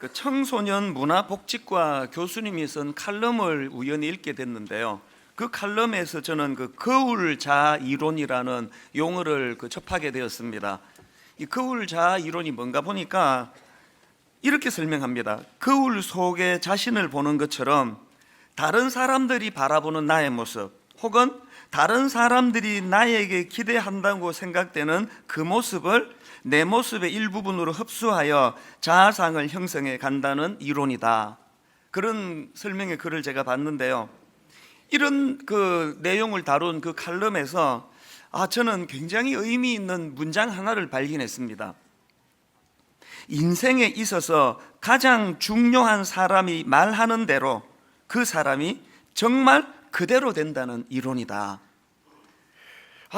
그 청소년 문화복지과 교수님이 쓴 칼럼을 우연히 읽게 됐는데요. 그 칼럼에서 저는 그 거울 자아 이론이라는 용어를 접하게 되었습니다. 이 거울 자아 이론이 뭔가 보니까 이렇게 설명합니다. 거울 속에 자신을 보는 것처럼 다른 사람들이 바라보는 나의 모습, 혹은 다른 사람들이 나에게 기대한다고 생각되는 그 모습을 내 모습의 일부분으로 흡수하여 자아상을 형성해 간다는 이론이다. 그런 설명의 글을 제가 봤는데요. 이런 그 내용을 다룬 그 칼럼에서 저는 굉장히 의미 있는 문장 하나를 발견했습니다. 인생에 있어서 가장 중요한 사람이 말하는 대로 그 사람이 정말 그대로 된다는 이론이다.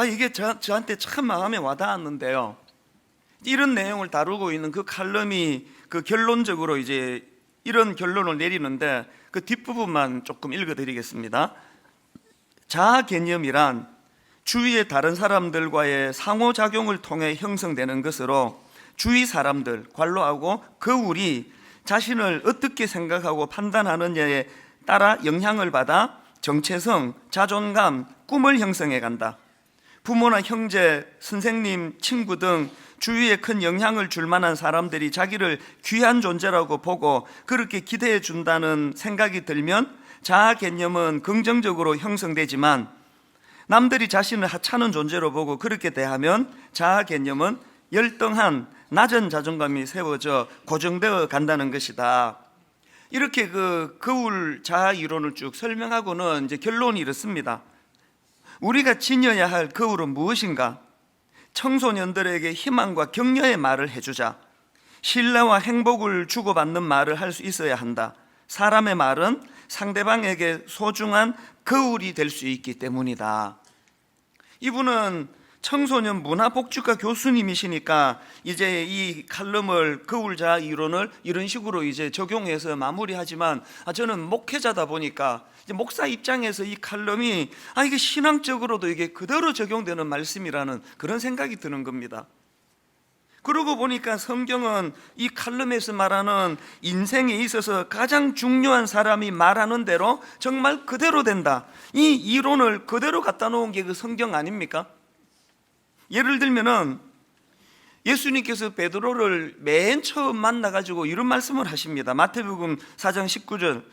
이게 저한테 참 마음에 와닿았는데요. 이런 내용을 다루고 있는 그 칼럼이 그 결론적으로 이제 이런 결론을 내리는데 그 뒷부분만 조금 읽어드리겠습니다. 자아 개념이란 주위의 다른 사람들과의 상호작용을 통해 형성되는 것으로 주위 사람들, 관로하고 거울이 자신을 어떻게 생각하고 판단하느냐에 따라 영향을 받아 정체성, 자존감, 꿈을 형성해 간다. 부모나 형제, 선생님, 친구 등 주위에 큰 영향을 줄 만한 사람들이 자기를 귀한 존재라고 보고 그렇게 기대해 준다는 생각이 들면 자아 개념은 긍정적으로 형성되지만, 남들이 자신을 하찮은 존재로 보고 그렇게 대하면 자아 개념은 열등한 낮은 자존감이 세워져 고정되어 간다는 것이다. 이렇게 그 거울 자아 이론을 쭉 설명하고는 이제 결론이 이렇습니다. 우리가 지녀야 할 거울은 무엇인가? 청소년들에게 희망과 격려의 말을 해주자. 신뢰와 행복을 주고받는 말을 할 수 있어야 한다. 사람의 말은 상대방에게 소중한 거울이 될 수 있기 때문이다. 이분은 청소년 문화복지과 교수님이시니까 이제 이 칼럼을 거울 자아 이론을 이런 식으로 이제 적용해서 마무리하지만, 저는 목회자다 보니까 이제 목사 입장에서 이 칼럼이 이게 신앙적으로도 이게 그대로 적용되는 말씀이라는 그런 생각이 드는 겁니다. 그러고 보니까 성경은 이 칼럼에서 말하는 인생에 있어서 가장 중요한 사람이 말하는 대로 정말 그대로 된다, 이 이론을 그대로 갖다 놓은 게 그 성경 아닙니까? 예를 들면은 예수님께서 베드로를 맨 처음 만나가지고 이런 말씀을 하십니다. 마태복음 4장 19절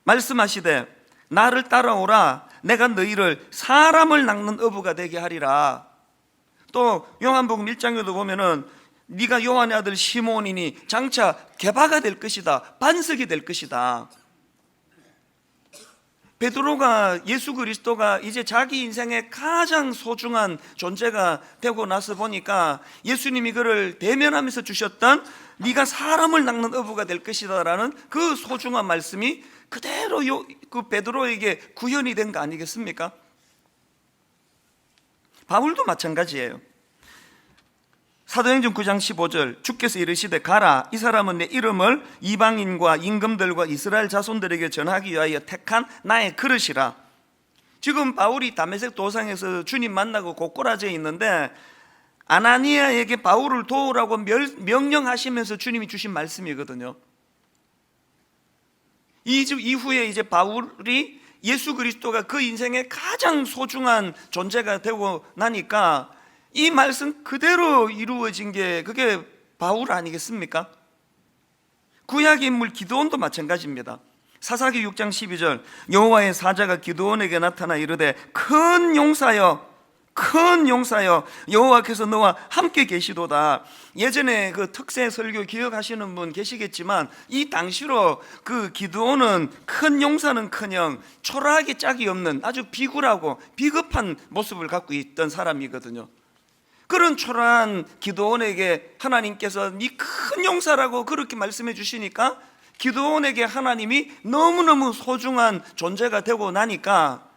말씀하시되 나를 따라오라, 내가 너희를 사람을 낚는 어부가 되게 하리라. 또 요한복음 1장에도 보면은 네가 요한의 아들 시몬이니 장차 게바가 될 것이다, 반석이 될 것이다. 베드로가 예수 그리스도가 이제 자기 인생의 가장 소중한 존재가 되고 나서 보니까 예수님이 그를 대면하면서 주셨던 네가 사람을 낚는 어부가 될 것이다 라는 그 소중한 말씀이 그대로 그 베드로에게 구현이 된 거 아니겠습니까? 바울도 마찬가지예요. 사도행전 9장 15절 주께서 이르시되 가라, 이 사람은 내 이름을 이방인과 임금들과 이스라엘 자손들에게 전하기 위하여 택한 나의 그릇이라. 지금 바울이 다메섹 도상에서 주님 만나고 고꾸라져 있는데 아나니아에게 바울을 도우라고 명령하시면서 주님이 주신 말씀이거든요. 이후에 이제 바울이 예수 그리스도가 그 인생의 가장 소중한 존재가 되고 나니까 이 말씀 그대로 이루어진 게 그게 바울 아니겠습니까? 구약 인물 기드온도 마찬가지입니다. 사사기 6장 12절 여호와의 사자가 기드온에게 나타나 이르되 큰 용사여 여호와께서 너와 함께 계시도다. 예전에 그 특세 설교 기억하시는 분 계시겠지만 이 당시로 그 기드온은 큰 용사는커녕 초라하게 짝이 없는 아주 비굴하고 비겁한 모습을 갖고 있던 사람이거든요. 그런 초라한 기드온에게 하나님께서 네 큰 용사라고 그렇게 말씀해 주시니까 기드온에게 하나님이 너무너무 소중한 존재가 되고 나니까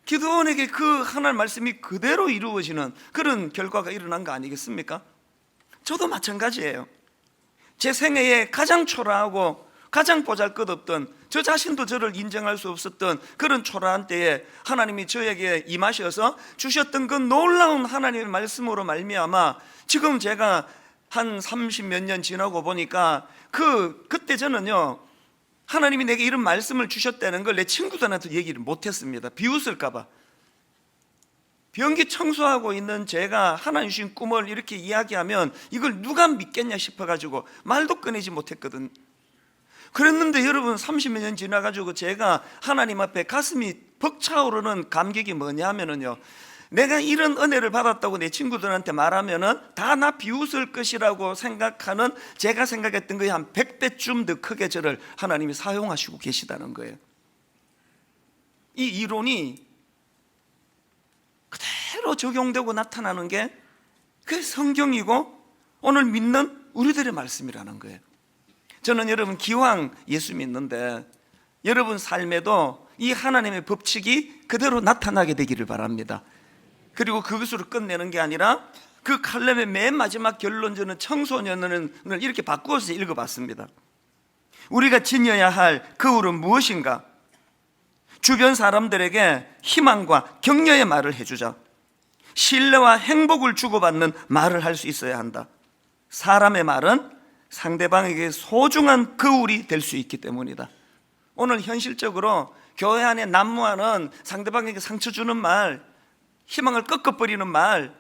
기드온에게 그 하나님 말씀이 그대로 이루어지는 그런 결과가 일어난 거 아니겠습니까? 저도 마찬가지예요. 제 생애에 가장 초라하고 가장 보잘것없던, 저 자신도 저를 인정할 수 없었던 그런 초라한 때에 하나님이 저에게 임하셔서 주셨던 그 놀라운 하나님의 말씀으로 말미암아 지금 제가 한 30 몇 년 지나고 보니까 그때 저는요, 하나님이 내게 이런 말씀을 주셨다는 걸 내 친구들한테 얘기를 못했습니다. 비웃을까 봐. 변기 청소하고 있는 제가 하나님 주신 꿈을 이렇게 이야기하면 이걸 누가 믿겠냐 싶어가지고 말도 꺼내지 못했거든. 그랬는데 여러분, 30몇 년 지나가지고 제가 하나님 앞에 가슴이 벅차오르는 감격이 뭐냐 하면은요, 내가 이런 은혜를 받았다고 내 친구들한테 말하면은 다 나 비웃을 것이라고 생각하는, 제가 생각했던 거에 한 100배쯤 더 크게 저를 하나님이 사용하시고 계시다는 거예요. 이 이론이 그대로 적용되고 나타나는 게 그게 성경이고 오늘 믿는 우리들의 말씀이라는 거예요. 저는 여러분, 기왕 예수 믿는데 여러분 삶에도 이 하나님의 법칙이 그대로 나타나게 되기를 바랍니다. 그리고 그것으로 끝내는 게 아니라 그 칼럼의 맨 마지막 결론전은 청소년을 이렇게 바꾸어서 읽어봤습니다. 우리가 지녀야 할 거울은 무엇인가? 주변 사람들에게 희망과 격려의 말을 해주자. 신뢰와 행복을 주고받는 말을 할 수 있어야 한다. 사람의 말은 상대방에게 소중한 거울이 될 수 있기 때문이다. 오늘 현실적으로 교회 안에 난무하는 상대방에게 상처 주는 말, 희망을 꺾어버리는 말,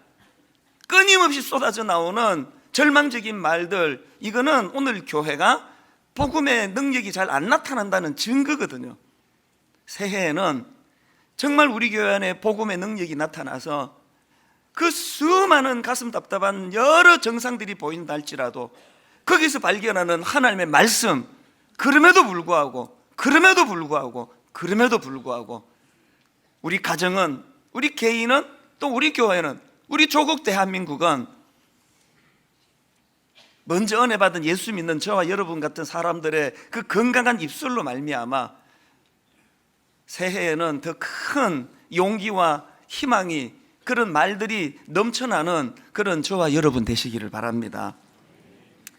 끊임없이 쏟아져 나오는 절망적인 말들, 이거는 오늘 교회가 복음의 능력이 잘 안 나타난다는 증거거든요. 새해에는 정말 우리 교회 안에 복음의 능력이 나타나서 그 수많은 가슴 답답한 여러 정상들이 보인다 할지라도 거기서 발견하는 하나님의 말씀, 그럼에도 불구하고 우리 가정은, 우리 개인은, 또 우리 교회는, 우리 조국 대한민국은 먼저 은혜 받은 예수 믿는 저와 여러분 같은 사람들의 그 건강한 입술로 말미암아 새해에는 더 큰 용기와 희망이, 그런 말들이 넘쳐나는 그런 저와 여러분 되시기를 바랍니다.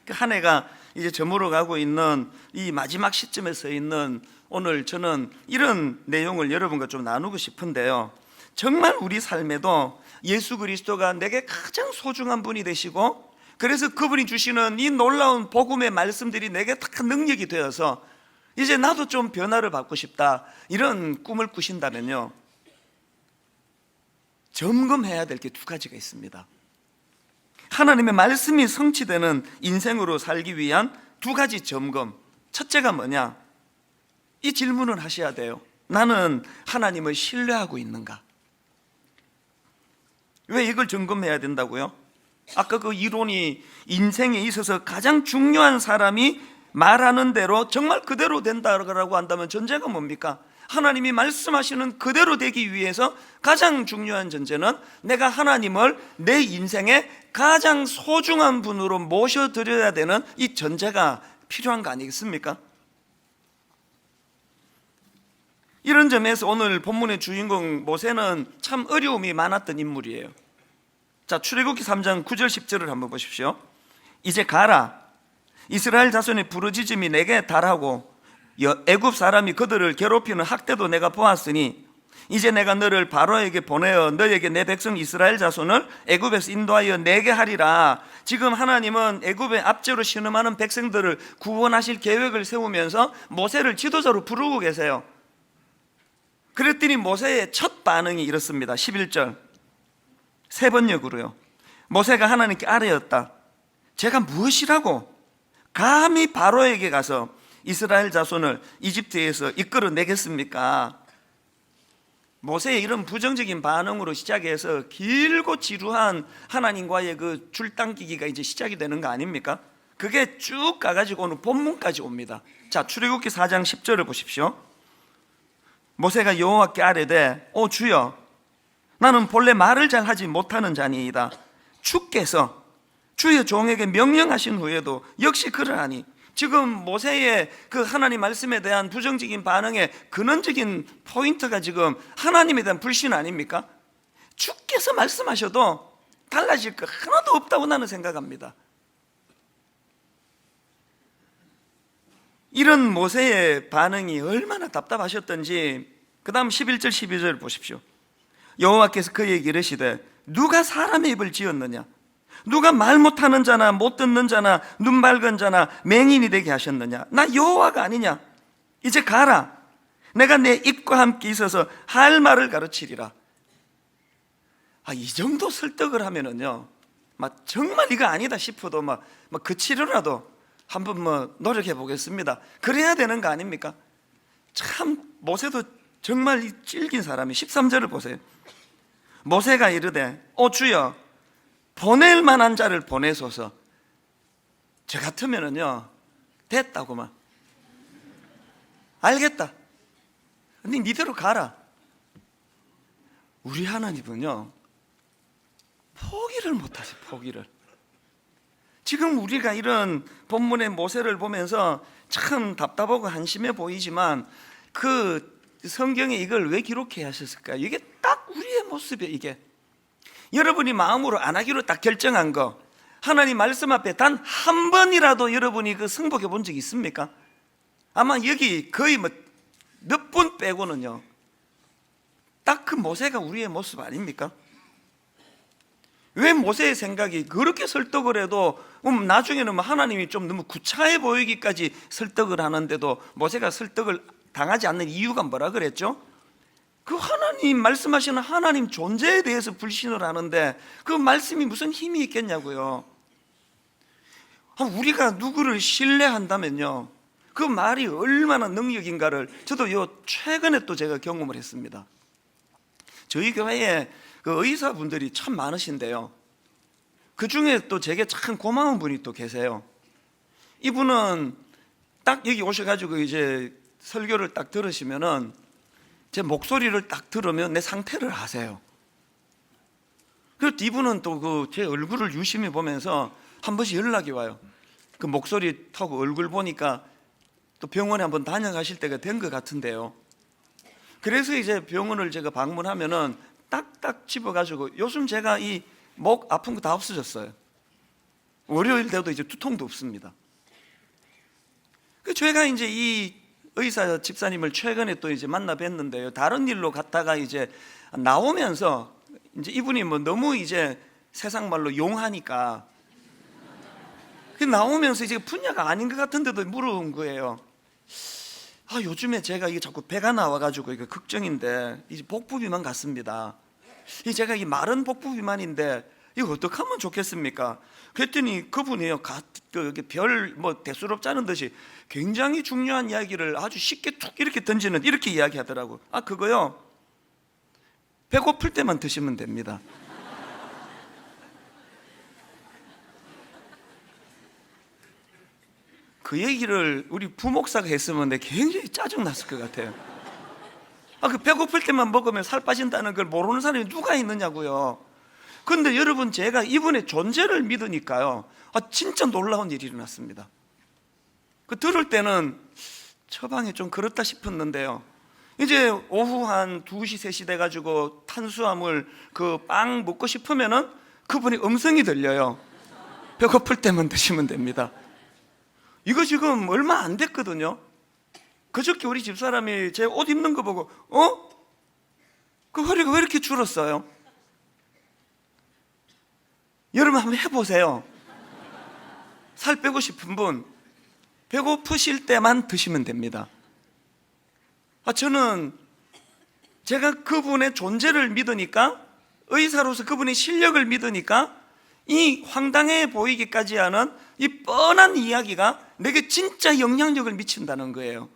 한 해가 이제 저물어 가고 있는 이 마지막 시점에 서 있는 오늘, 저는 이런 내용을 여러분과 좀 나누고 싶은데요, 정말 우리 삶에도 예수 그리스도가 내게 가장 소중한 분이 되시고, 그래서 그분이 주시는 이 놀라운 복음의 말씀들이 내게 다 능력이 되어서 이제 나도 좀 변화를 받고 싶다, 이런 꿈을 꾸신다면요, 점검해야 될 게 2가지가 있습니다. 하나님의 말씀이 성취되는 인생으로 살기 위한 2가지 점검. 첫째가 뭐냐? 이 질문을 하셔야 돼요. 나는 하나님을 신뢰하고 있는가? 왜 이걸 점검해야 된다고요? 아까 그 이론이 인생에 있어서 가장 중요한 사람이 말하는 대로 정말 그대로 된다고 한다면 전제가 뭡니까? 하나님이 말씀하시는 그대로 되기 위해서 가장 중요한 전제는 내가 하나님을 내 인생의 가장 소중한 분으로 모셔드려야 되는 이 전제가 필요한 거 아니겠습니까? 이런 점에서 오늘 본문의 주인공 모세는 참 어려움이 많았던 인물이에요. 자, 출애굽기 3장 9절 10절을 한번 보십시오. 이제 가라, 이스라엘 자손의 부르짖음이 내게 달하고 애굽 사람이 그들을 괴롭히는 학대도 내가 보았으니 이제 내가 너를 바로에게 보내어 너에게 내 백성 이스라엘 자손을 애굽에서 인도하여 내게 하리라. 지금 하나님은 애굽의 압제로 신음하는 백성들을 구원하실 계획을 세우면서 모세를 지도자로 부르고 계세요. 그랬더니 모세의 첫 반응이 이렇습니다. 11절 3번역으로요. 모세가 하나님께 아뢰었다. 제가 무엇이라고 감히 바로에게 가서 이스라엘 자손을 이집트에서 이끌어내겠습니까? 모세의 이런 부정적인 반응으로 시작해서 길고 지루한 하나님과의 그 줄당기기가 이제 시작이 되는 거 아닙니까? 그게 쭉 가가지고 오늘 본문까지 옵니다. 자, 출애굽기 4장 10절을 보십시오. 모세가 여호와께 아뢰되, 오 주여, 나는 본래 말을 잘 하지 못하는 자니이다. 주께서 주의 종에게 명령하신 후에도 역시 그러하니. 지금 모세의 그 하나님 말씀에 대한 부정적인 반응의 근원적인 포인트가 지금 하나님에 대한 불신 아닙니까? 주께서 말씀하셔도 달라질 거 하나도 없다고 나는 생각합니다. 이런 모세의 반응이 얼마나 답답하셨던지 그 다음 11절 12절 보십시오. 여호와께서 그에게 이르시되 누가 사람의 입을 지었느냐? 누가 말 못하는 자나 못 듣는 자나 눈 밝은 자나 맹인이 되게 하셨느냐? 나 여호와가 아니냐? 이제 가라. 내가 내 입과 함께 있어서 할 말을 가르치리라. 이 정도 설득을 하면은요, 정말 이거 아니다 싶어도 그치려라도 한번 노력해 보겠습니다. 그래야 되는 거 아닙니까? 참 모세도 정말 질긴 사람이 13절을 보세요. 모세가 이르되 주여 보낼 만한 자를 보내소서. 저 같으면은요 됐다고만, 알겠다, 근데 니대로 가라. 우리 하나님은요 포기를 못하세요. 포기를. 지금 우리가 이런 본문의 모세를 보면서 참 답답하고 한심해 보이지만 그 성경에 이걸 왜 기록해야 하셨을까요? 이게 딱 우리의 모습이에요. 이게 여러분이 마음으로 안 하기로 딱 결정한 거, 하나님 말씀 앞에 단 한 번이라도 여러분이 그 승복해 본 적이 있습니까? 아마 여기 거의 몇 분 빼고는요 딱 그 모세가 우리의 모습 아닙니까? 왜 모세의 생각이 그렇게 설득을 해도 나중에는 하나님이 좀 너무 구차해 보이기까지 설득을 하는데도 모세가 설득을 당하지 않는 이유가 뭐라 그랬죠? 그 하나님 말씀하시는 하나님 존재에 대해서 불신을 하는데 그 말씀이 무슨 힘이 있겠냐고요. 우리가 누구를 신뢰한다면요 그 말이 얼마나 능력인가를 저도 최근에 또 제가 경험을 했습니다. 저희 교회에 그 의사분들이 참 많으신데요, 그 중에 또 제게 참 고마운 분이 또 계세요. 이분은 딱 여기 오셔가지고 이제 설교를 딱 들으시면은 제 목소리를 딱 들으면 내 상태를 아세요. 그리고 이분은 또 제 얼굴을 유심히 보면서 한 번씩 연락이 와요. 그 목소리 타고 얼굴 보니까 또 병원에 한번 다녀가실 때가 된 것 같은데요. 그래서 이제 병원을 제가 방문하면은 딱딱 집어가지고 요즘 제가 이 목 아픈 거 다 없어졌어요. 월요일 돼도 이제 두통도 없습니다. 제가 이제 이 의사 집사님을 최근에 또 이제 만나 뵀는데요, 다른 일로 갔다가 이제 나오면서 이제 이분이 너무 이제 세상 말로 용하니까 나오면서 이제 분야가 아닌 것 같은데도 물어본 거예요. 요즘에 제가 이게 자꾸 배가 나와가지고 이게 걱정인데 이제 복부비만 같습니다. 제가 이 마른 복부비만인데 이거 어떻게 하면 좋겠습니까? 그랬더니 그분이요, 별 대수롭지 않은 듯이 굉장히 중요한 이야기를 아주 쉽게 툭 이렇게 던지는, 이렇게 이야기하더라고. 그거요, 배고플 때만 드시면 됩니다. 그 얘기를 우리 부목사가 했으면 내가 굉장히 짜증났을 것 같아요. 그 배고플 때만 먹으면 살 빠진다는 걸 모르는 사람이 누가 있느냐고요. 그런데 여러분, 제가 이분의 존재를 믿으니까요 진짜 놀라운 일이 일어났습니다. 들을 때는 처방이 좀 그렇다 싶었는데요, 이제 오후 한 2시 3시 돼가지고 탄수화물 빵 먹고 싶으면은 그분이 음성이 들려요. 배고플 때만 드시면 됩니다. 이거 지금 얼마 안 됐거든요. 그저께 우리 집사람이 제 옷 입는 거 보고 그 허리가 왜 이렇게 줄었어요? 여러분 한번 해보세요. 살 빼고 싶은 분 배고프실 때만 드시면 됩니다. 저는 제가 그분의 존재를 믿으니까, 의사로서 그분의 실력을 믿으니까 이 황당해 보이기까지 하는 이 뻔한 이야기가 내게 진짜 영향력을 미친다는 거예요.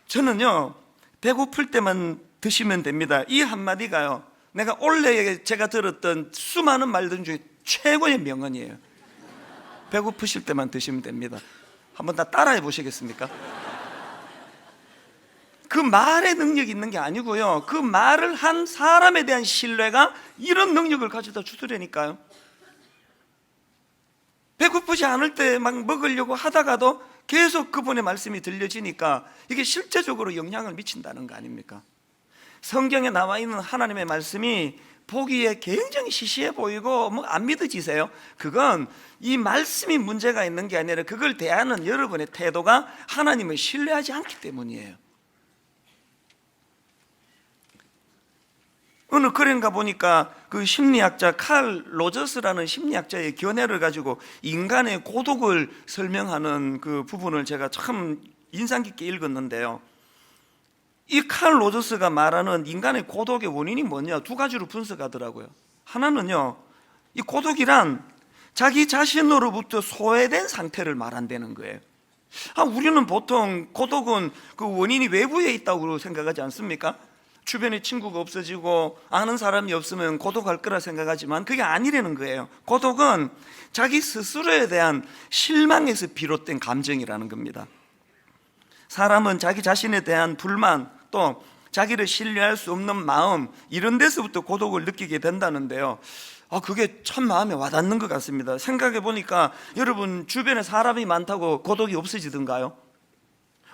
저는요, 배고플 때만 드시면 됩니다, 이 한마디가요 내가 원래 제가 들었던 수많은 말들 중에 최고의 명언이에요. 배고프실 때만 드시면 됩니다. 한번 다 따라해 보시겠습니까? 그 말에 능력이 있는 게 아니고요, 그 말을 한 사람에 대한 신뢰가 이런 능력을 가져다 주더라니까요. 배고프지 않을 때 막 먹으려고 하다가도 계속 그분의 말씀이 들려지니까 이게 실제적으로 영향을 미친다는 거 아닙니까? 성경에 나와 있는 하나님의 말씀이 보기에 굉장히 시시해 보이고 안 믿어지세요? 그건 이 말씀이 문제가 있는 게 아니라 그걸 대하는 여러분의 태도가 하나님을 신뢰하지 않기 때문이에요. 어느 그런가 보니까 그 심리학자 칼 로저스라는 심리학자의 견해를 가지고 인간의 고독을 설명하는 그 부분을 제가 참 인상 깊게 읽었는데요. 이 칼 로저스가 말하는 인간의 고독의 원인이 뭐냐, 두 가지로 분석하더라고요. 하나는요, 이 고독이란 자기 자신으로부터 소외된 상태를 말한다는 거예요. 우리는 보통 고독은 그 원인이 외부에 있다고 생각하지 않습니까? 주변에 친구가 없어지고 아는 사람이 없으면 고독할 거라 생각하지만 그게 아니라는 거예요. 고독은 자기 스스로에 대한 실망에서 비롯된 감정이라는 겁니다. 사람은 자기 자신에 대한 불만, 또 자기를 신뢰할 수 없는 마음, 이런 데서부터 고독을 느끼게 된다는데요. 그게 참 마음에 와닿는 것 같습니다. 생각해 보니까 여러분 주변에 사람이 많다고 고독이 없어지던가요?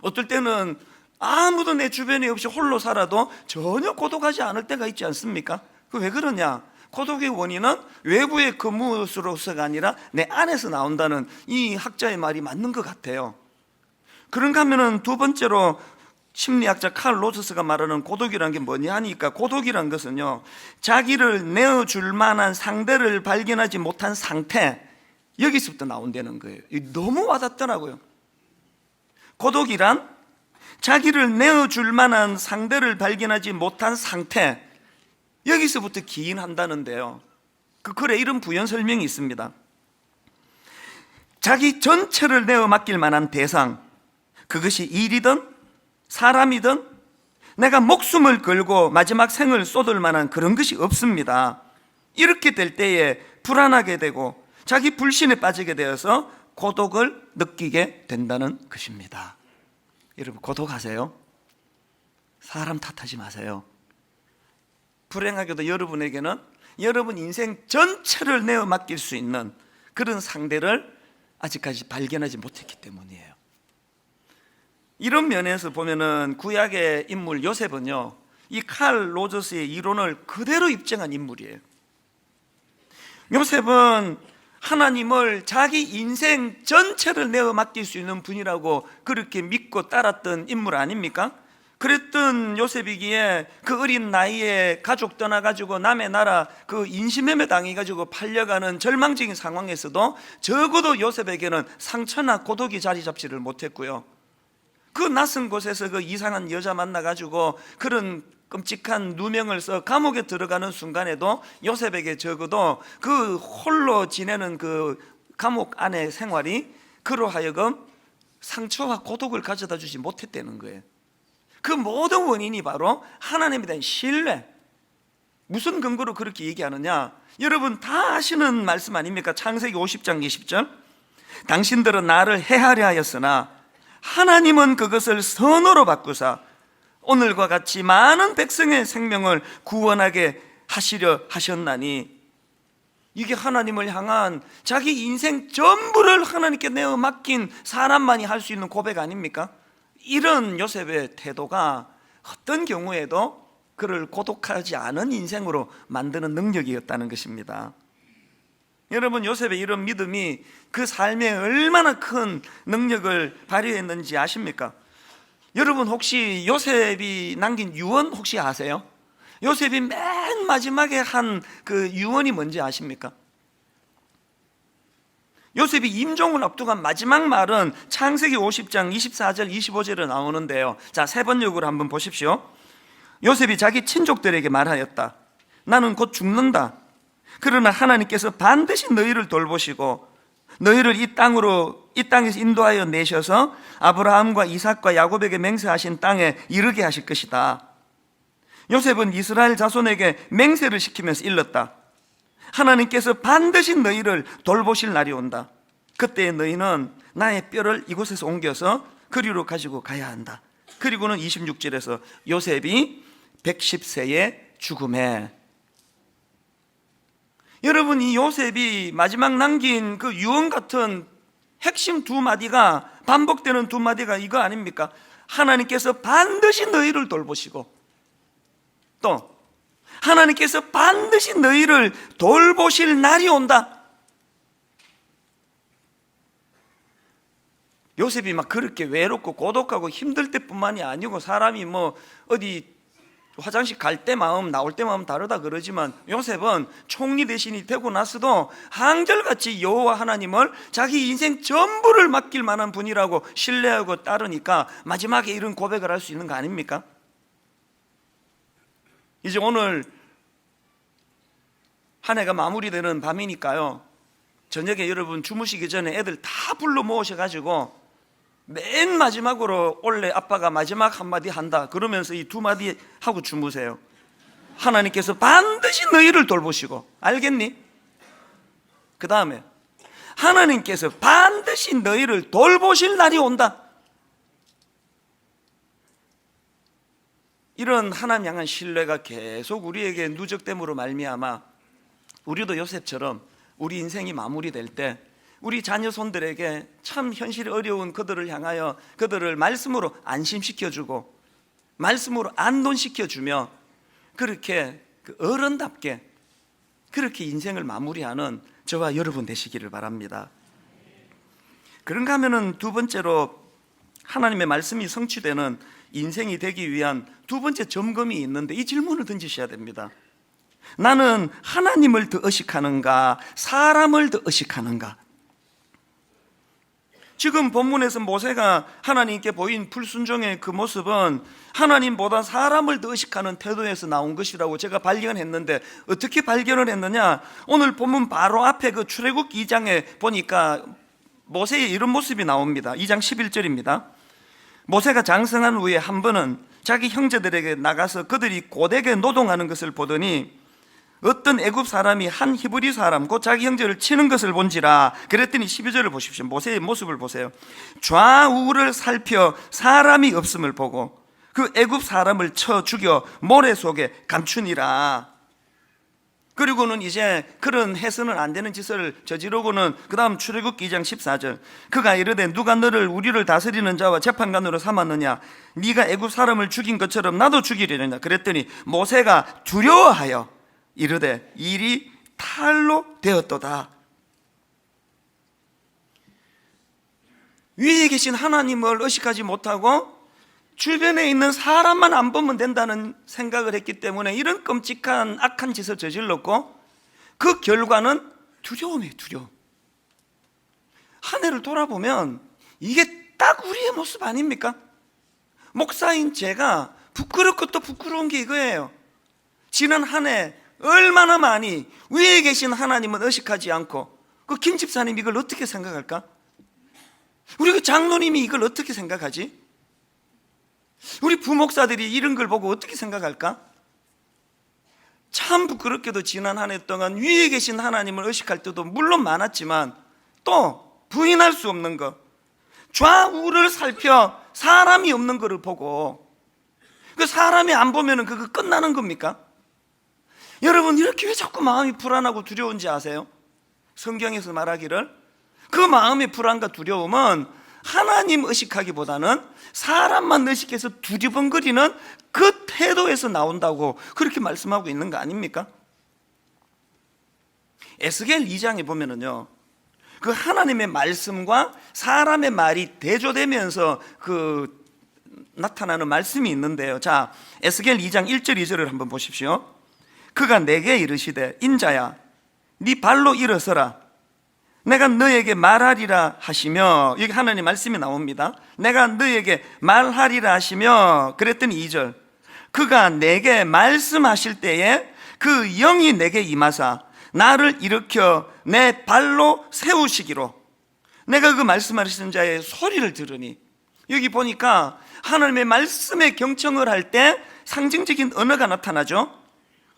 어떨 때는 아무도 내 주변에 없이 홀로 살아도 전혀 고독하지 않을 때가 있지 않습니까? 그 왜 그러냐? 고독의 원인은 외부의 근무로서가 아니라 내 안에서 나온다는 이 학자의 말이 맞는 것 같아요. 그런가 하면은 두 번째로 심리학자 칼 로저스가 말하는 고독이란 게 뭐냐 하니까, 고독이란 것은요, 자기를 내어줄 만한 상대를 발견하지 못한 상태, 여기서부터 나온다는 거예요. 너무 와닿더라고요. 고독이란 자기를 내어줄 만한 상대를 발견하지 못한 상태, 여기서부터 기인한다는데요. 그 글에 이런 부연 설명이 있습니다. 자기 전체를 내어 맡길 만한 대상, 그것이 일이든 사람이든 내가 목숨을 걸고 마지막 생을 쏟을 만한 그런 것이 없습니다. 이렇게 될 때에 불안하게 되고 자기 불신에 빠지게 되어서 고독을 느끼게 된다는 것입니다. 여러분, 고독하세요? 사람 탓하지 마세요. 불행하게도 여러분에게는 여러분 인생 전체를 내어 맡길 수 있는 그런 상대를 아직까지 발견하지 못했기 때문이에요. 이런 면에서 보면은 구약의 인물 요셉은요, 이 칼 로저스의 이론을 그대로 입증한 인물이에요. 요셉은 하나님을 자기 인생 전체를 내어 맡길 수 있는 분이라고 그렇게 믿고 따랐던 인물 아닙니까? 그랬던 요셉이기에 그 어린 나이에 가족 떠나가지고 남의 나라 그 인신매매 당해가지고 팔려가는 절망적인 상황에서도 적어도 요셉에게는 상처나 고독이 자리 잡지를 못했고요. 그 낯선 곳에서 그 이상한 여자 만나가지고 그런 끔찍한 누명을 써 감옥에 들어가는 순간에도 요셉에게 적어도 그 홀로 지내는 그 감옥 안의 생활이 그로 하여금 상처와 고독을 가져다 주지 못했다는 거예요. 그 모든 원인이 바로 하나님에 대한 신뢰. 무슨 근거로 그렇게 얘기하느냐? 여러분 다 아시는 말씀 아닙니까? 창세기 50장 20절. 당신들은 나를 해하려 하였으나 하나님은 그것을 선으로 바꾸사 오늘과 같이 많은 백성의 생명을 구원하게 하시려 하셨나니, 이게 하나님을 향한 자기 인생 전부를 하나님께 내어 맡긴 사람만이 할 수 있는 고백 아닙니까? 이런 요셉의 태도가 어떤 경우에도 그를 고독하지 않은 인생으로 만드는 능력이었다는 것입니다. 여러분, 요셉의 이런 믿음이 그 삶에 얼마나 큰 능력을 발휘했는지 아십니까? 여러분 혹시 요셉이 남긴 유언 혹시 아세요? 요셉이 맨 마지막에 한 그 유언이 뭔지 아십니까? 요셉이 임종을 앞두고 한 마지막 말은 창세기 50장 24절 25절에 나오는데요. 자, 세 번역으로 한번 보십시오. 요셉이 자기 친족들에게 말하였다. 나는 곧 죽는다. 그러나 하나님께서 반드시 너희를 돌보시고 너희를 이 땅에서 인도하여 내셔서 아브라함과 이삭과 야곱에게 맹세하신 땅에 이르게 하실 것이다. 요셉은 이스라엘 자손에게 맹세를 시키면서 일렀다. 하나님께서 반드시 너희를 돌보실 날이 온다. 그때 너희는 나의 뼈를 이곳에서 옮겨서 그리로 가지고 가야 한다. 그리고는 26절에서 요셉이 110세에 죽음에, 여러분 이 요셉이 마지막 남긴 그 유언 같은 핵심 두 마디가, 반복되는 두 마디가 이거 아닙니까? 하나님께서 반드시 너희를 돌보시고, 또 하나님께서 반드시 너희를 돌보실 날이 온다. 요셉이 막 그렇게 외롭고 고독하고 힘들 때뿐만이 아니고, 사람이 뭐 어디 화장실 갈 때 마음, 나올 때 마음 다르다 그러지만 요셉은 총리 대신이 되고 나서도 한결같이 여호와 하나님을 자기 인생 전부를 맡길 만한 분이라고 신뢰하고 따르니까 마지막에 이런 고백을 할 수 있는 거 아닙니까? 이제 오늘 한 해가 마무리되는 밤이니까요, 저녁에 여러분 주무시기 전에 애들 다 불러 모으셔가지고 맨 마지막으로 원래 아빠가 마지막 한마디 한다 그러면서 이 두 마디 하고 주무세요. 하나님께서 반드시 너희를 돌보시고, 알겠니? 그 다음에 하나님께서 반드시 너희를 돌보실 날이 온다. 이런 하나님 향한 신뢰가 계속 우리에게 누적됨으로 말미암아 우리도 요셉처럼 우리 인생이 마무리될 때 우리 자녀 손들에게 참 현실이 어려운 그들을 향하여 그들을 말씀으로 안심시켜주고 말씀으로 안돈시켜주며 그렇게 어른답게 그렇게 인생을 마무리하는 저와 여러분 되시기를 바랍니다. 그런가 하면은 두 번째로 하나님의 말씀이 성취되는 인생이 되기 위한 두 번째 점검이 있는데 이 질문을 던지셔야 됩니다. 나는 하나님을 더 의식하는가, 사람을 더 의식하는가? 지금 본문에서 모세가 하나님께 보인 불순종의 그 모습은 하나님보다 사람을 더 의식하는 태도에서 나온 것이라고 제가 발견했는데, 어떻게 발견을 했느냐? 오늘 본문 바로 앞에 그 출애굽 2장에 보니까 모세의 이런 모습이 나옵니다. 2장 11절입니다. 모세가 장성한 후에 한 번은 자기 형제들에게 나가서 그들이 고되게 노동하는 것을 보더니 어떤 애굽 사람이 한 히브리 사람 곧 자기 형제를 치는 것을 본지라. 그랬더니 12절을 보십시오. 모세의 모습을 보세요. 좌우를 살펴 사람이 없음을 보고 그 애굽 사람을 쳐 죽여 모래 속에 감추니라. 그리고는 이제 그런 해서는 안 되는 짓을 저지르고는 그 다음 출애굽 2장 14절 그가 이르되 누가 너를 우리를 다스리는 자와 재판관으로 삼았느냐? 네가 애굽 사람을 죽인 것처럼 나도 죽이려느냐? 그랬더니 모세가 두려워하여 이르되 일이 탈로 되었도다. 위에 계신 하나님을 의식하지 못하고 주변에 있는 사람만 안 보면 된다는 생각을 했기 때문에 이런 끔찍한 악한 짓을 저질렀고 그 결과는 두려움이에요. 두려움. 한 해를 돌아보면 이게 딱 우리의 모습 아닙니까? 목사인 제가 부끄럽고 또 부끄러운 게 이거예요. 지난 한 해 얼마나 많이 위에 계신 하나님은 의식하지 않고 그 김 집사님 이걸 어떻게 생각할까? 우리 그 장로님이 이걸 어떻게 생각하지? 우리 부목사들이 이런 걸 보고 어떻게 생각할까? 참 부끄럽게도 지난 한 해 동안 위에 계신 하나님을 의식할 때도 물론 많았지만 또 부인할 수 없는 것, 좌우를 살펴 사람이 없는 것을 보고 그 사람이 안 보면 그거 끝나는 겁니까? 여러분 이렇게 왜 자꾸 마음이 불안하고 두려운지 아세요? 성경에서 말하기를 그 마음의 불안과 두려움은 하나님 의식하기보다는 사람만 의식해서 두리번거리는 그 태도에서 나온다고 그렇게 말씀하고 있는 거 아닙니까? 에스겔 2장에 보면은요, 그 하나님의 말씀과 사람의 말이 대조되면서 그 나타나는 말씀이 있는데요. 자, 에스겔 2장 1절 2절을 한번 보십시오. 그가 내게 이르시되 인자야 네 발로 일어서라 내가 너에게 말하리라 하시며, 여기 하나님 말씀이 나옵니다. 내가 너에게 말하리라 하시며, 그랬더니 2절 그가 내게 말씀하실 때에 그 영이 내게 임하사 나를 일으켜 내 발로 세우시기로. 내가 그 말씀하시는 자의 소리를 들으니, 여기 보니까 하나님의 말씀에 경청을 할 때 상징적인 언어가 나타나죠.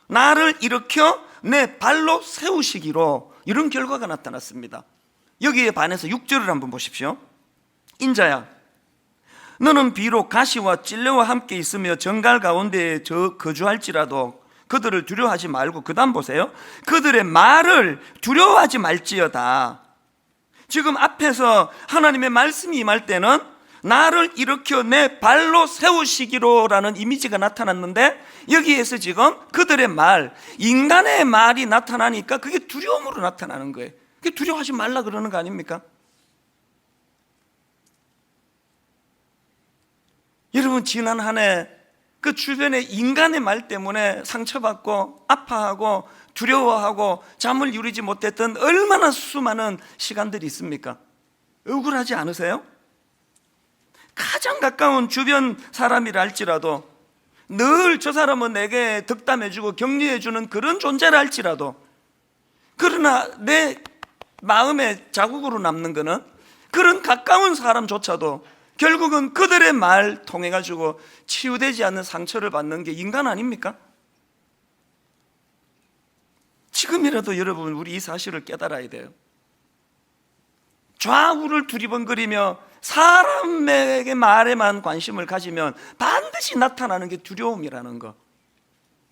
나를 일으켜 내 발로 세우시기로, 이런 결과가 나타났습니다. 여기에 반해서 6절을 한번 보십시오. 인자야 너는 비록 가시와 찔레와 함께 있으며 정갈 가운데 거주할지라도 그들을 두려워하지 말고, 그 다음 보세요. 그들의 말을 두려워하지 말지어다. 지금 앞에서 하나님의 말씀이 임할 때는 나를 일으켜 내 발로 세우시기로라는 이미지가 나타났는데, 여기에서 지금 그들의 말, 인간의 말이 나타나니까 그게 두려움으로 나타나는 거예요. 그게 두려워하지 말라 그러는 거 아닙니까? 여러분 지난 한 해 그 주변의 인간의 말 때문에 상처받고 아파하고 두려워하고 잠을 이루지 못했던 얼마나 수많은 시간들이 있습니까? 억울하지 않으세요? 가장 가까운 주변 사람이라 할지라도, 늘 저 사람은 내게 덕담해주고 격려해주는 그런 존재라 할지라도, 그러나 내 마음에 자국으로 남는 거는 그런 가까운 사람조차도 결국은 그들의 말 통해 가지고 치유되지 않는 상처를 받는 게 인간 아닙니까? 지금이라도 여러분, 우리 이 사실을 깨달아야 돼요. 좌우를 두리번거리며 사람에게 말에만 관심을 가지면 반드시 나타나는 게 두려움이라는 거,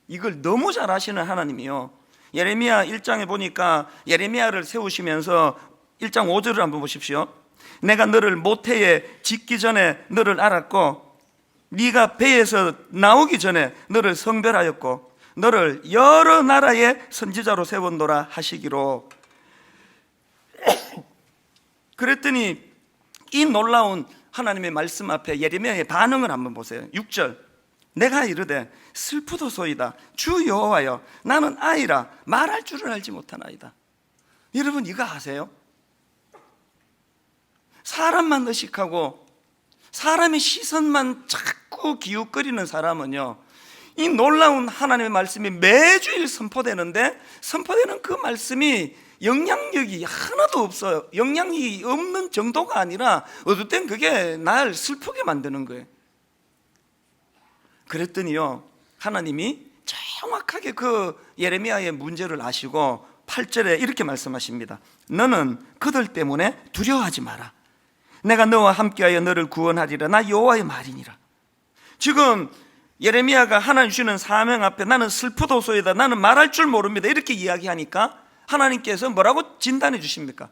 이걸 너무 잘 아시는 하나님이요, 예레미야 1장에 보니까 예레미야를 세우시면서 1장 5절을 한번 보십시오. 내가 너를 모태에 짓기 전에 너를 알았고, 네가 배에서 나오기 전에 너를 성별하였고, 너를 여러 나라의 선지자로 세웠노라 하시기로. 그랬더니 이 놀라운 하나님의 말씀 앞에 예레미야의 반응을 한번 보세요. 6절, 내가 이르되 슬프도소이다 주 여호와여, 나는 아이라 말할 줄을 알지 못하나이다. 여러분, 이거 아세요? 사람만 의식하고 사람의 시선만 자꾸 기웃거리는 사람은요, 이 놀라운 하나님의 말씀이 매주일 선포되는데, 선포되는 그 말씀이 영향력이 하나도 없어요. 영향이 없는 정도가 아니라 어떨 땐 그게 날 슬프게 만드는 거예요. 그랬더니요, 하나님이 정확하게 그 예레미야의 문제를 아시고 8절에 이렇게 말씀하십니다. 너는 그들 때문에 두려워하지 마라. 내가 너와 함께하여 너를 구원하리라. 나 여호와의 말이니라. 지금 예레미야가 하나님 주시는 사명 앞에 나는 슬프도소이다, 나는 말할 줄 모릅니다, 이렇게 이야기하니까 하나님께서 뭐라고 진단해 주십니까?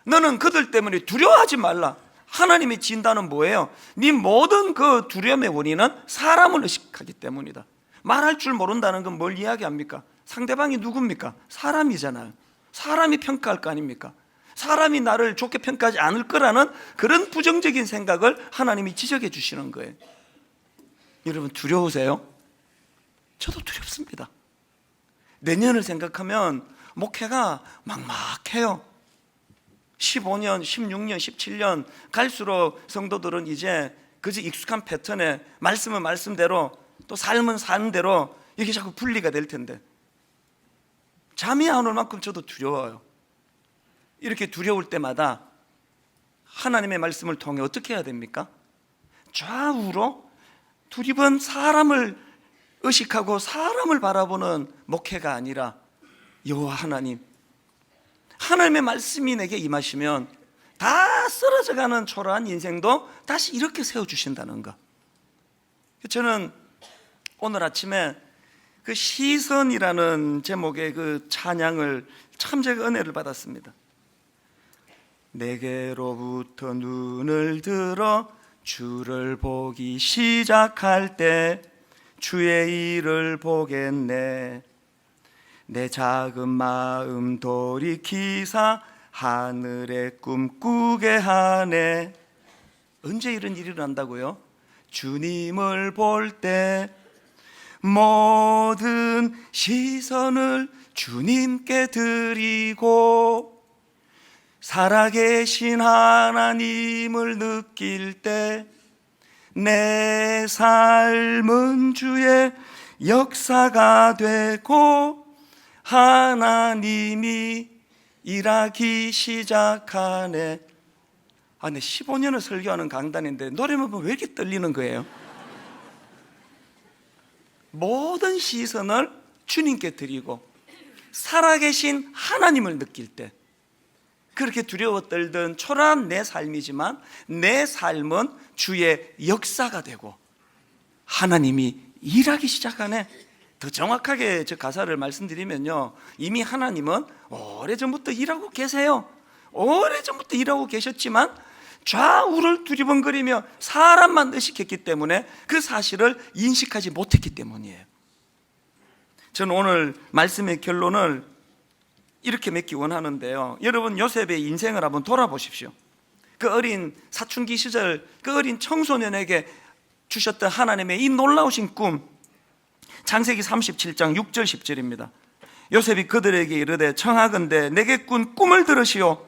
너는 그들 때문에 두려워하지 말라. 하나님의 진단은 뭐예요? 네 모든 그 두려움의 원인은 사람을 의식하기 때문이다. 말할 줄 모른다는 건 뭘 이야기합니까? 상대방이 누굽니까? 사람이잖아요. 사람이 평가할 거 아닙니까? 사람이 나를 좋게 평가하지 않을 거라는 그런 부정적인 생각을 하나님이 지적해 주시는 거예요. 여러분, 두려우세요? 저도 두렵습니다. 내년을 생각하면 목회가 막막해요. 15년, 16년, 17년 갈수록 성도들은 이제 그저 익숙한 패턴에 말씀은 말씀대로, 또 삶은 삶은 대로 이게 자꾸 분리가 될 텐데, 잠이 안 올 만큼 저도 두려워요. 이렇게 두려울 때마다 하나님의 말씀을 통해 어떻게 해야 됩니까? 좌우로 두리번 사람을 의식하고 사람을 바라보는 목회가 아니라 여호와 하나님, 하나님의 말씀이 내게 임하시면 다 쓰러져가는 초라한 인생도 다시 이렇게 세워주신다는 것. 저는 오늘 아침에 그 시선이라는 제목의 그 찬양을 참 제가 은혜를 받았습니다. 내게로부터 눈을 들어 주를 보기 시작할 때 주의 일을 보겠네. 내 작은 마음 돌이키사 하늘의 꿈 꾸게 하네. 언제 이런 일이 일어난다고요? 주님을 볼 때 모든 시선을 주님께 드리고 살아계신 하나님을 느낄 때 내 삶은 주의 역사가 되고 하나님이 일하기 시작하네. 근데 15년을 설교하는 강단인데 노래만 보면 왜 이렇게 떨리는 거예요? 모든 시선을 주님께 드리고 살아계신 하나님을 느낄 때, 그렇게 두려워 떨던 초라한 내 삶이지만 내 삶은 주의 역사가 되고 하나님이 일하기 시작하네. 더 정확하게 저 가사를 말씀드리면요, 이미 하나님은 오래전부터 일하고 계세요. 오래전부터 일하고 계셨지만 좌우를 두리번거리며 사람만 의식했기 때문에 그 사실을 인식하지 못했기 때문이에요. 저는 오늘 말씀의 결론을 이렇게 맺기 원하는데요, 여러분 요셉의 인생을 한번 돌아보십시오. 그 어린 사춘기 시절, 그 어린 청소년에게 주셨던 하나님의 이 놀라우신 꿈, 창세기 37장 6절 10절입니다. 요셉이 그들에게 이르되 청하건대 내게 꾼 꿈을 들으시오.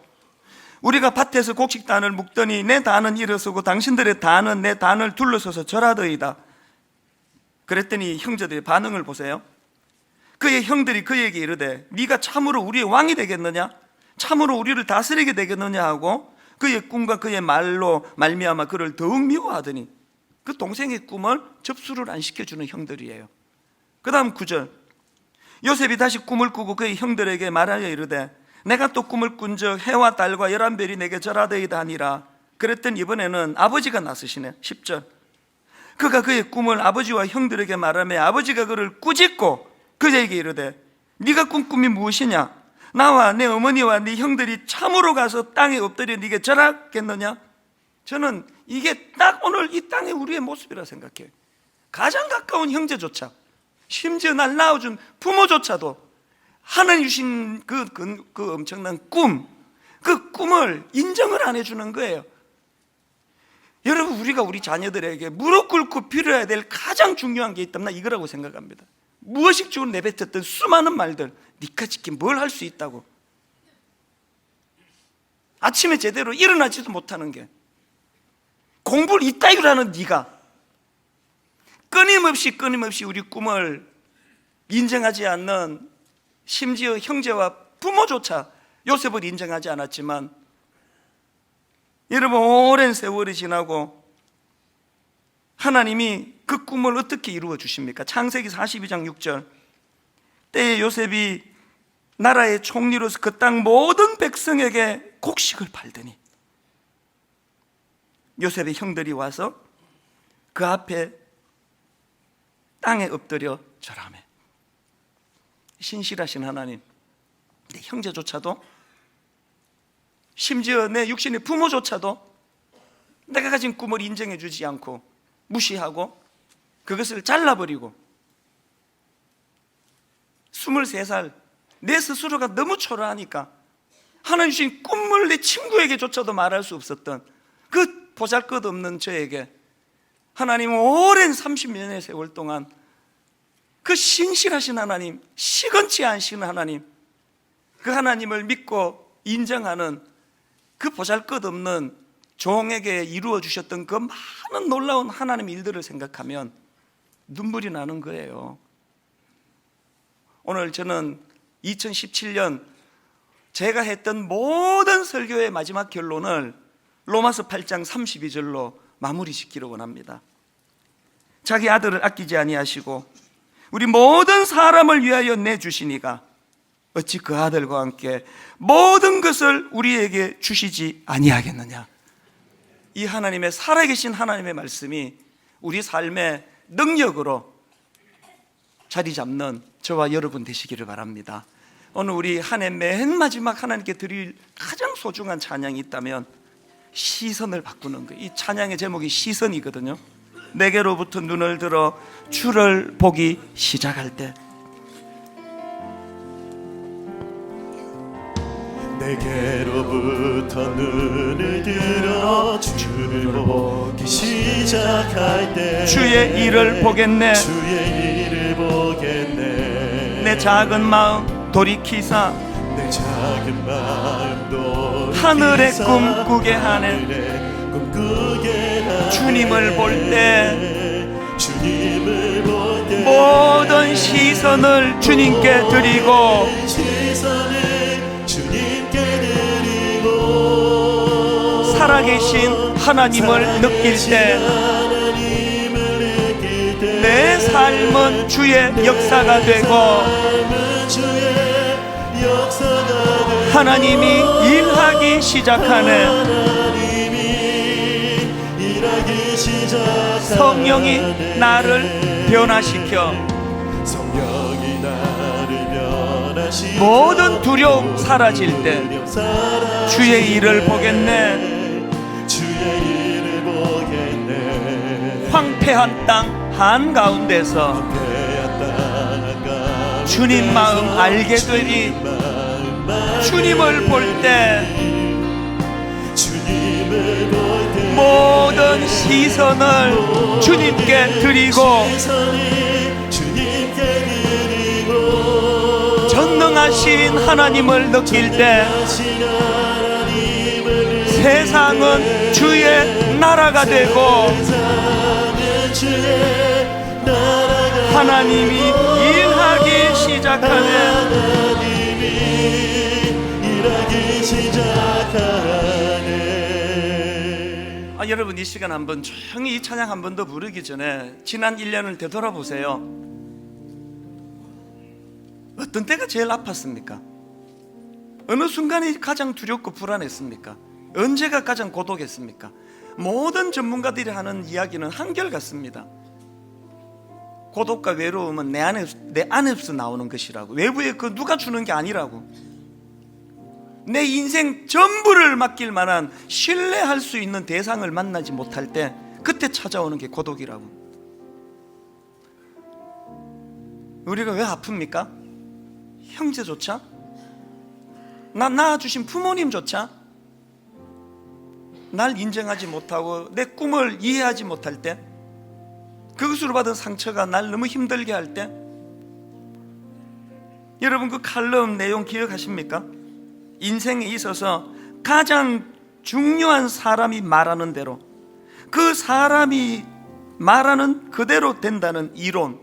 우리가 밭에서 곡식단을 묵더니 내 단은 일어서고 당신들의 단은 내 단을 둘러서서 절하더이다. 그랬더니 형제들의 반응을 보세요. 그의 형들이 그에게 이르되 네가 참으로 우리의 왕이 되겠느냐? 참으로 우리를 다스리게 되겠느냐 하고 그의 꿈과 그의 말로 말미암아 그를 더욱 미워하더니, 그 동생의 꿈을 접수를 안 시켜주는 형들이에요. 그 다음 9절, 요셉이 다시 꿈을 꾸고 그의 형들에게 말하여 이르되 내가 또 꿈을 꾼적 해와 달과 11별이 내게 절하더이다 하니라. 그랬더니 이번에는 아버지가 나서시네. 10절, 그가 그의 꿈을 아버지와 형들에게 말하며 아버지가 그를 꾸짖고 그에게 이르되 네가 꾼 꿈이 무엇이냐? 나와 내 어머니와 네 형들이 참으로 가서 땅에 엎드려 네게 절하겠느냐? 저는 이게 딱 오늘 이 땅의 우리의 모습이라 생각해요. 가장 가까운 형제조차, 심지어 날 낳아준 부모조차도 하나님 주신 그 엄청난 꿈, 그 꿈을 인정을 안 해주는 거예요. 여러분, 우리가 우리 자녀들에게 무릎 꿇고 빌어야 될 가장 중요한 게 있다면 나 이거라고 생각합니다. 무엇이 주고 내뱉었던 수많은 말들, 니가 지금 뭘 할 수 있다고, 아침에 제대로 일어나지도 못하는 게, 공부를 이따위로 하는 네가 끊임없이 우리 꿈을 인정하지 않는, 심지어 형제와 부모조차 요셉을 인정하지 않았지만, 여러분, 오랜 세월이 지나고 하나님이 그 꿈을 어떻게 이루어 주십니까? 창세기 42장 6절, 때에 요셉이 나라의 총리로서 그 땅 모든 백성에게 곡식을 팔더니 요셉의 형들이 와서 그 앞에 땅에 엎드려 절하며. 신실하신 하나님, 내 형제조차도, 심지어 내 육신의 부모조차도 내가 가진 꿈을 인정해 주지 않고 무시하고 그것을 잘라버리고, 23살 내 스스로가 너무 초라하니까 하나님 주신 꿈을 내 친구에게조차도 말할 수 없었던 그 보잘것없는 저에게 하나님 오랜 30년의 세월 동안 그 신실하신 하나님, 시건치 않으신 하나님, 그 하나님을 믿고 인정하는 그 보잘것없는 종에게 이루어 주셨던 그 많은 놀라운 하나님의 일들을 생각하면 눈물이 나는 거예요. 오늘 저는 2017년 제가 했던 모든 설교의 마지막 결론을 로마서 8장 32절로 마무리 짓기를 원합니다. 자기 아들을 아끼지 아니하시고 우리 모든 사람을 위하여 내주시니가 어찌 그 아들과 함께 모든 것을 우리에게 주시지 아니하겠느냐. 이 하나님의, 살아계신 하나님의 말씀이 우리 삶의 능력으로 자리 잡는 저와 여러분 되시기를 바랍니다. 오늘 우리 한 해 맨 마지막 하나님께 드릴 가장 소중한 찬양이 있다면 시선을 바꾸는 거예요. 이 찬양의 제목이 시선이거든요. 내게로부터 눈을 들어 주를 보기 시작할 때, 내게로부터 눈을 들어 주를 보기 시작할 때 주의 일을 보겠네. 주의 일을 보겠네. 내 작은 마음 돌이키사 내 작은 마음 돌이키사 하늘의 꿈꾸게 하네. 주님을 볼 때 주님을 볼 때 모든 시선을 주님께 드리고 살아계신 하나님을 느낄 때 내 삶은 주의 역사가 되고 하나님이 일하기 시작하네. 성령이 나를 변화시켜 모든 두려움 사라질 때 주의 일을 보겠네. 황폐한 땅 한가운데서 주님 마음 알게 되리. 주님을 볼 때 모든 시선을 주님께 드리고 전능하신 하나님을 느낄 때 세상은 주의 나라가 되고 하나님이 일하기 시작하네. 여러분 이 시간 한번 조용히 이 찬양 한 번 더 부르기 전에 지난 1년을 되돌아보세요. 어떤 때가 제일 아팠습니까? 어느 순간이 가장 두렵고 불안했습니까? 언제가 가장 고독했습니까? 모든 전문가들이 하는 이야기는 한결같습니다. 고독과 외로움은 내 안에서 나오는 것이라고. 외부에 그 누가 주는 게 아니라고. 내 인생 전부를 맡길 만한 신뢰할 수 있는 대상을 만나지 못할 때 그때 찾아오는 게 고독이라고. 우리가 왜 아픕니까? 형제조차, 낳아주신 부모님조차 날 인정하지 못하고 내 꿈을 이해하지 못할 때, 그것으로 받은 상처가 날 너무 힘들게 할 때, 여러분 그 칼럼 내용 기억하십니까? 인생에 있어서 가장 중요한 사람이 말하는 대로, 그 사람이 말하는 그대로 된다는 이론.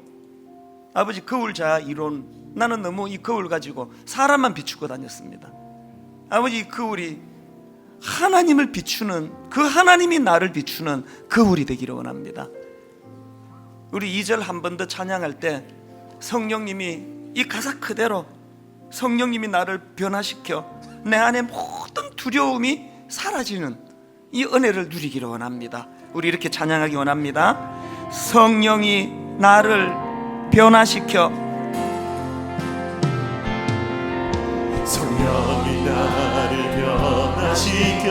아버지 거울자 이론, 나는 너무 이 거울 가지고 사람만 비추고 다녔습니다. 아버지 이 거울이 하나님을 비추는, 그 하나님이 나를 비추는 거울이 되기를 원합니다. 우리 2절 한 번 더 찬양할 때 성령님이 이 가사 그대로, 성령님이 나를 변화시켜 내 안에 모든 두려움이 사라지는 이 은혜를 누리기를 원합니다. 우리 이렇게 찬양하기 원합니다. 성령이 나를 변화시켜, 성령이 나를 변화시켜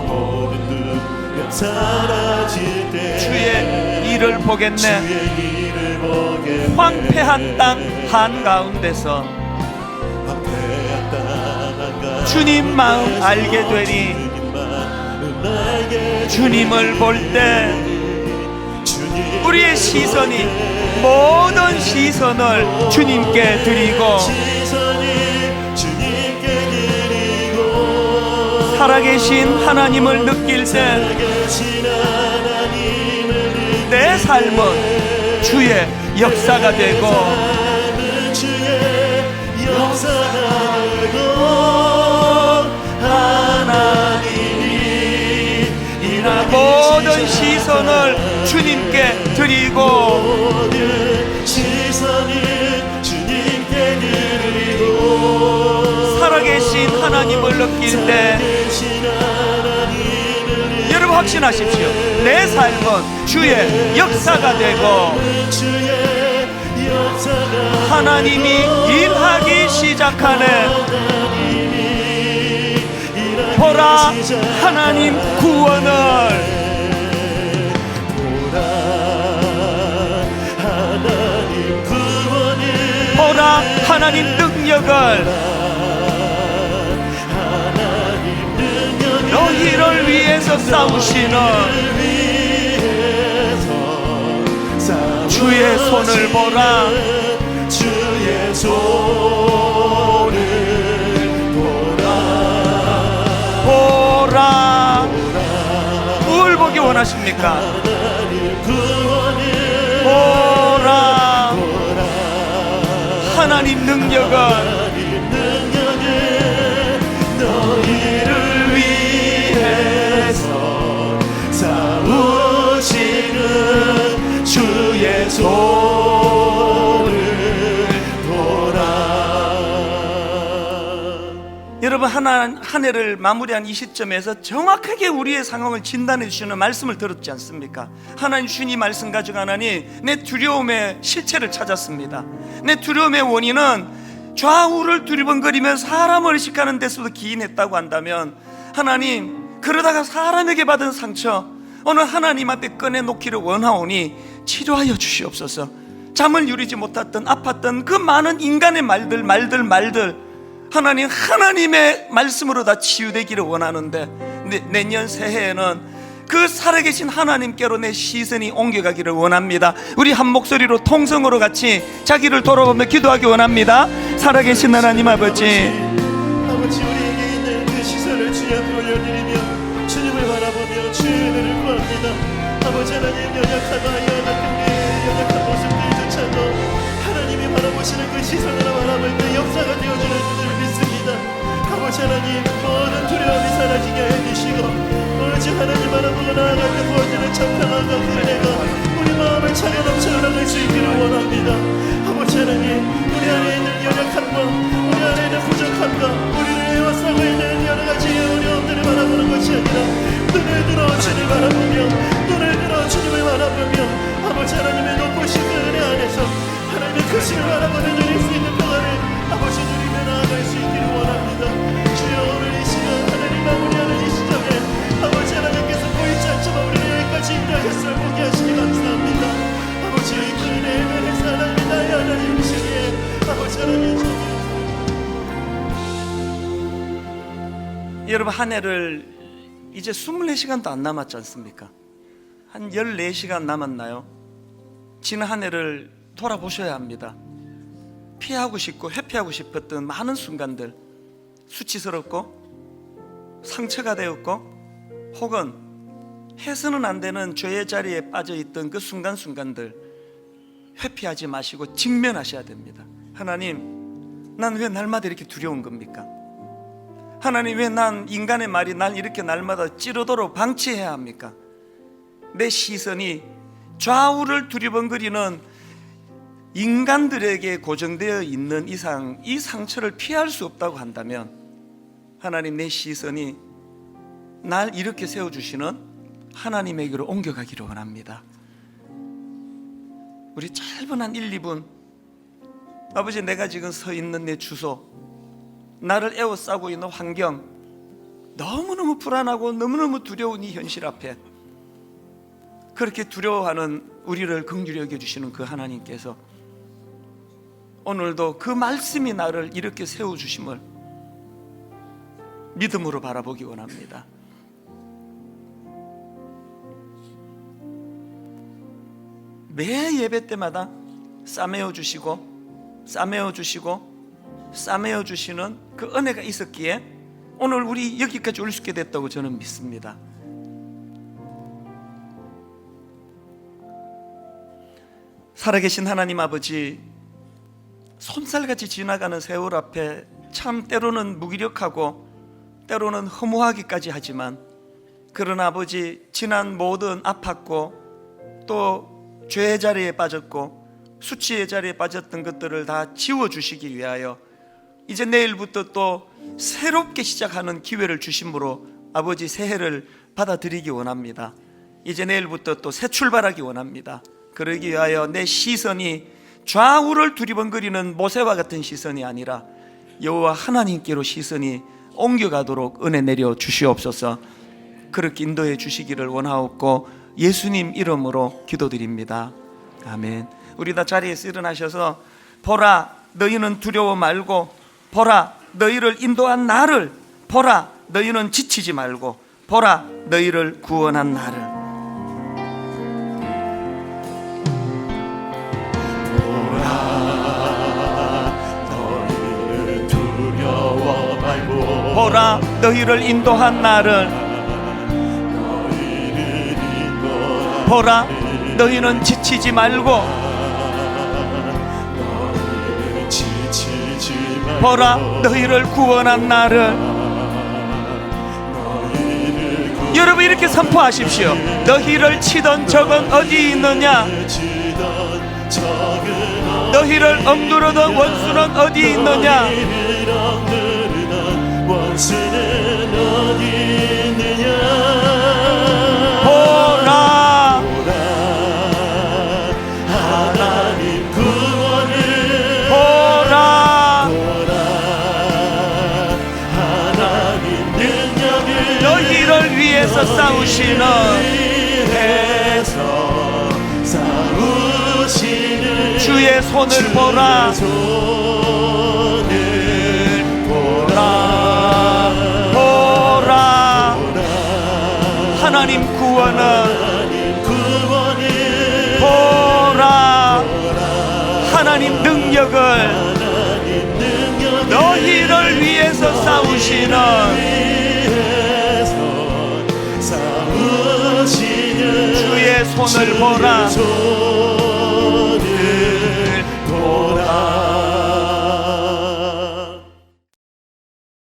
모든 두려움 사라질 때 주의 일을 보겠네. 주의 일을 보겠네. 황폐한 땅 한가운데서 황폐한 땅 한가운데 주님 마음 알게 되니, 주님 마음 알게 주님을 볼 때 주님 우리의 시선이, 모든 시선을 주님께 드리고, 시선이 주님께 드리고 살아계신 하나님을 느낄 때 계신 하나님을 내 삶은 주의 역사가 되고, 주의 역사가 되고 하나님이 일하기 모든 시선을 주님께 드리고, 모든 시선을 주님께 드리고 살아계신 하나님을 느낄 때 계신 하나님을 여러분 확신하십시오. 내 삶은 주의 역사가 되고 주의 역사가 하나님이 일하기 시작하네. 보라 하나님 구원을, 하나님 구원을 보라 하나님 능력을, 너희를 위해서 싸우시는 주의 손을 보라. 주의 손을 보라. 뭘 보기 원하십니까? 보라 하나님 능력을, 너희를 위해서 싸우시는 주의 손을 보라. 여러분 한 해를 마무리한 이 시점에서 정확하게 우리의 상황을 진단해 주시는 말씀을 들었지 않습니까? 하나님 주님 말씀 가지고 하나님, 내 두려움의 실체를 찾았습니다. 내 두려움의 원인은 좌우를 두리번거리며 사람을 의식하는 데서도 기인했다고 한다면, 하나님 그러다가 사람에게 받은 상처 오늘 하나님 앞에 꺼내놓기를 원하오니 치료하여 주시옵소서. 잠을 이루지 못했던, 아팠던 그 많은 인간의 말들 하나님, 하나님의 말씀으로 다 치유되기를 원하는데, 내년 새해에는 그 살아계신 하나님께로 내 시선이 옮겨가기를 원합니다. 우리 한 목소리로 통성으로 같이 자기를 돌아보며 기도하기 원합니다. 살아계신 하나님 아버지, 우리에게 있는 그 시선을 주님 앞에 올려드리며 주님을 바라보며 주의 은혜를 구합니다. 아버지 하나님, 연약하다 우리의 연약한 모습들조차도 하나님이 바라보시는 그 시선으로 바라볼 때 역사가 되어주는 줄을 믿습니다. 아버지 하나님, 모든 두려움이 사라지게 해주시고 오직 하나님 바라보고 나아갈 때 부어지는 참평함과 그 은혜가 우리 마음을 차려 넘쳐 흘러갈 수 있기를 원합니다. 아버지 하나님, 우리 안에 있는 연약함과 우리 안에 있는 부족함과 우리를 에워싸고 있는 여러 가지 어려움들을 바라보는 것이 아니라 눈을 들어 주님을 바라보며 눈을 들어 주님을 바라보며 아버지 하나님의 높으신 그 은혜 안에서 하나님의 크심을 바라보는 누릴 수 있는 평안을 아버지 누리며 나아갈 수 있기를 원합니다. 주여, 오늘 이 시간 하나님 마무리하는 이 시점에 아버지 하나님께서 보이지 않지만 우리를 여기까지 인도하셨음을 보게 하시니 감사합니다. 아버지, 그 은혜의 은혜에서 하나님이 나의 하나님이시기에 아버지 하나님, 여러분, 한 해를 이제 24시간도 안 남았지 않습니까? 한 14시간 남았나요? 지난 한 해를 돌아보셔야 합니다. 피하고 싶고 회피하고 싶었던 많은 순간들, 수치스럽고 상처가 되었고 혹은 해서는 안 되는 죄의 자리에 빠져있던 그 순간순간들 회피하지 마시고 직면하셔야 됩니다. 하나님, 난 왜 날마다 이렇게 두려운 겁니까? 하나님, 왜 난 인간의 말이 날 이렇게 날마다 찌르도록 방치해야 합니까? 내 시선이 좌우를 두리번거리는 인간들에게 고정되어 있는 이상 이 상처를 피할 수 없다고 한다면 하나님, 내 시선이 날 이렇게 세워주시는 하나님에게로 옮겨가기를 원합니다. 우리 짧은 한 1, 2분 아버지, 내가 지금 서 있는 내 주소, 나를 에워싸고 있는 환경, 너무너무 불안하고 너무너무 두려운 이 현실 앞에 그렇게 두려워하는 우리를 긍휼히 여겨주시는 그 하나님께서 오늘도 그 말씀이 나를 이렇게 세워주심을 믿음으로 바라보기 원합니다. 매 예배 때마다 싸매어 주시고 싸매어 주시고 싸매어 주시는 그 은혜가 있었기에 오늘 우리 여기까지 올 수 있게 됐다고 저는 믿습니다. 살아계신 하나님 아버지, 손살같이 지나가는 세월 앞에 참 때로는 무기력하고 때로는 허무하기까지 하지만, 그러나 아버지, 지난 모든 아팠고 또 죄의 자리에 빠졌고 수치의 자리에 빠졌던 것들을 다 지워주시기 위하여 이제 내일부터 또 새롭게 시작하는 기회를 주심으로 아버지, 새해를 받아들이기 원합니다. 이제 내일부터 또 새 출발하기 원합니다. 그러기 위하여 내 시선이 좌우를 두리번거리는 모세와 같은 시선이 아니라 여호와 하나님께로 시선이 옮겨가도록 은혜 내려 주시옵소서. 그렇게 인도해 주시기를 원하옵고 예수님 이름으로 기도드립니다. 아멘. 우리 다 자리에서 일어나셔서 보라, 너희는 두려워 말고, 보라, 너희를 인도한 나를, 보라, 너희는 지치지 말고, 보라, 너희를 구원한 나를. 보라, 너희를 인도한 나를, 보라, 너희는 지치지 말고, 보라, 너희를 구원한 나를. 여러분, 이렇게 선포하십시오. 너희를 치던 적은 어디 있느냐? 너희를 억누르던 원수는 어디 있느냐? 원수는 어디 있느냐? 보라, 하나님 구원을, 보라, 하나님 능력을, 너희를 위해서 싸우시는, 위해서 싸우시는 주의 손을 보라. 하나님 구원은 하나님 구원은 보라 하나님 능력을 하나님 능력을 너희를 위해서 싸우시는 위해서 싸우시는 주의 손을 보라. 주의 손을